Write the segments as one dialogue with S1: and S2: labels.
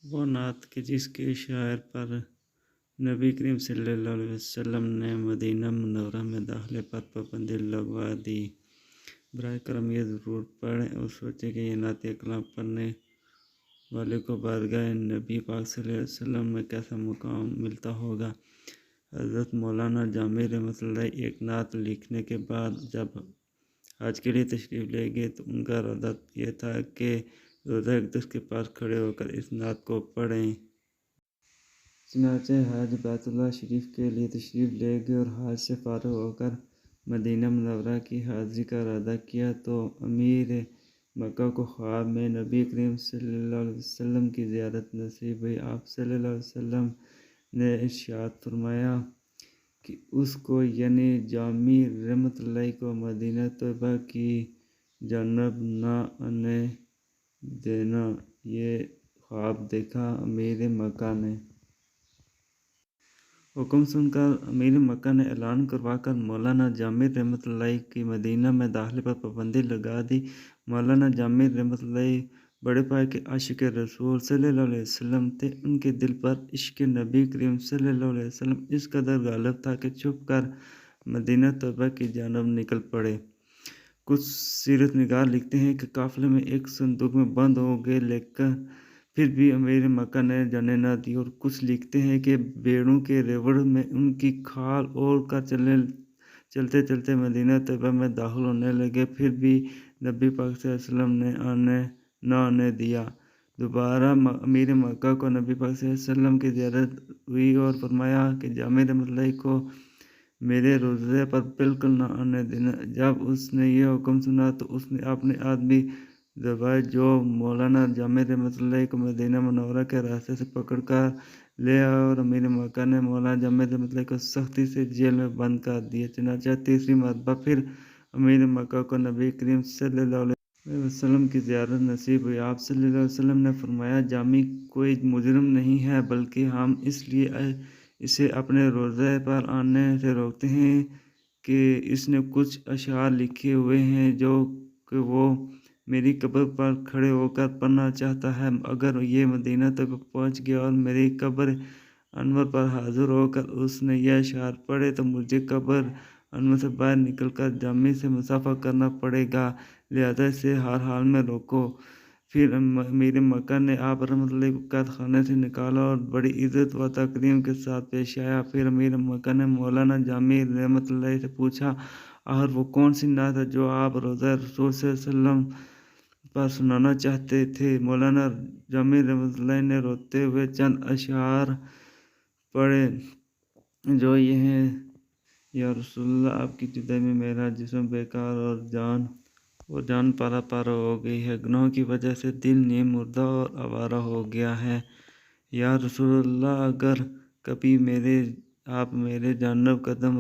S1: وہ نعت کہ جس کے شاعر پر نبی کریم صلی اللہ علیہ وسلم نے مدینہ منورہ میں داخلے پر پابندی لگوا دی۔ براہ کرم یہ ضرور پڑھیں اور سوچیں کہ یہ نعت کلام پڑھنے والے کو بارگاہ نبی پاک صلی اللہ علیہ وسلم میں کیسا مقام ملتا ہوگا۔ حضرت مولانا جامی رحمۃ اللہ ایک نعت لکھنے کے بعد جب حج کے لیے تشریف لے گئے تو ان کا ارادہ یہ تھا کہ روزہ اقدس کے پاس کھڑے ہو کر اس نعت کو پڑھیں۔ چنانچہ حج بیت اللہ شریف کے لیے تشریف لے گئے اور حج سے فارغ ہو کر مدینہ منورہ کی حاضری کا ارادہ کیا تو امیر مکہ کو خواب میں نبی کریم صلی اللہ علیہ وسلم کی زیارت نصیب ہوئی۔ آپ صلی اللہ علیہ وسلم نے ارشاد فرمایا کہ اس کو یعنی جامی رحمۃ اللہ کو مدینہ طیبہ کی جانب نہ آنے دینا۔ یہ خواب دیکھا امیر مکہ نے۔ حکم سن کر امیر مکہ نے اعلان کروا کر مولانا جامی رحمۃ اللہ کی مدینہ میں داخلے پر پابندی لگا دی۔ مولانا جامی رحمۃ اللہ بڑے پائے کے عاشق رسول صلی اللہ علیہ وسلم تھے۔ ان کے دل پر عشق نبی کریم صلی اللہ علیہ وسلم اس قدر غالب تھا کہ چھپ کر مدینہ طیبہ کی جانب نکل پڑے۔ کچھ سیرت نگار لکھتے ہیں کہ قافلے میں ایک صندوق میں بند ہو گئے لیکن پھر بھی امیر مکہ نے جانے نہ دی، اور کچھ لکھتے ہیں کہ بھیڑوں کے ریوڑ میں ان کی کھال اوڑھ کر چلتے چلتے مدینہ طیبہ میں داخل ہونے لگے، پھر بھی نبی پاک صلی اللہ علیہ وسلم نے نہ آنے دیا۔ دوبارہ امیر مکہ کو نبی پاک صلی اللہ علیہ وسلم کی زیارت ہوئی اور فرمایا کہ جامی رحمۃ اللہ کو میرے روضے پر بالکل نہ آنے دینا۔ جب اس نے یہ حکم سنا تو اس نے اپنے آدمی زبیر جو مولانا جامی رحمۃ اللہ کو مدینہ منورہ کے راستے سے پکڑ کر لے آیا، اور امیر مکہ نے مولانا جامی رحمۃ اللہ کو سختی سے جیل میں بند کر دیا۔ چنانچہ تیسری مرتبہ پھر امیر مکہ کو نبی کریم صلی اللہ علیہ وسلم کی زیارت نصیب ہوئی۔ آپ صلی اللہ علیہ وسلم نے فرمایا جامی کوئی مجرم نہیں ہے، بلکہ ہم اس لیے اسے اپنے روضے پر آنے سے روکتے ہیں کہ اس نے کچھ اشعار لکھے ہوئے ہیں جو کہ وہ میری قبر پر کھڑے ہو کر پڑھنا چاہتا ہے۔ اگر یہ مدینہ تک پہنچ گیا اور میری قبر انور پر حاضر ہو کر اس نے یہ اشعار پڑھے تو مجھے قبر انور سے باہر نکل کر جامی سے مصافحہ کرنا پڑے گا، لہذا اسے ہر حال میں روکو۔ پھر امیر مکہ نے آپ رحمۃ اللہ کو قید خانے سے نکالا اور بڑی عزت و تکریم کے ساتھ پیش آیا۔ پھر امیر مکہ نے مولانا جامی رحمۃ اللہ سے پوچھا آخر وہ کون سی نعت ہے جو آپ روضہ رسول صلی اللہ علیہ وسلم پر سنانا چاہتے تھے؟ مولانا جامی رحمۃ اللہ نے روتے ہوئے چند اشعار پڑھے جو یہ ہیں: یا رسول اللہ آپ کی جدائی میں میرا جسم بیکار اور جان پارا پارا ہو گئی ہے، گناہوں کی وجہ سے دل نیم مردہ اور آوارہ ہو گیا ہے۔ یا رسول اللہ اگر کبھی آپ میرے جانب قدم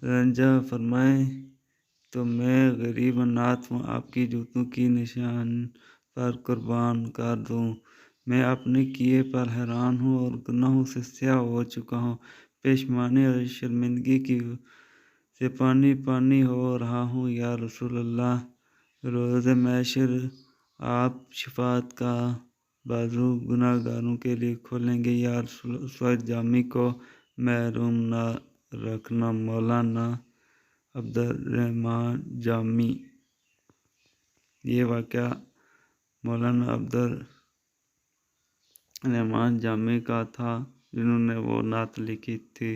S1: رنجہ فرمائیں تو میں غریب و نعت ہوں، آپ کی جوتوں کی نشان پر قربان کر دوں۔ میں اپنے کیے پر حیران ہوں اور گناہوں سے سیاہ ہو چکا ہوں، پشیمانی اور شرمندگی سے پانی پانی ہو رہا ہوں۔ یا رسول اللہ روز محشر آپ شفاعت کا بازو گناہ گاروں کے لیے کھولیں گے۔ یا رسول اللہ اس وقت جامی کو محروم نہ رکھنا۔ مولانا عبدالرحمن جامی۔ یہ واقعہ مولانا عبدالرحمن جامی کا تھا جنہوں نے وہ نعت لکھی تھی۔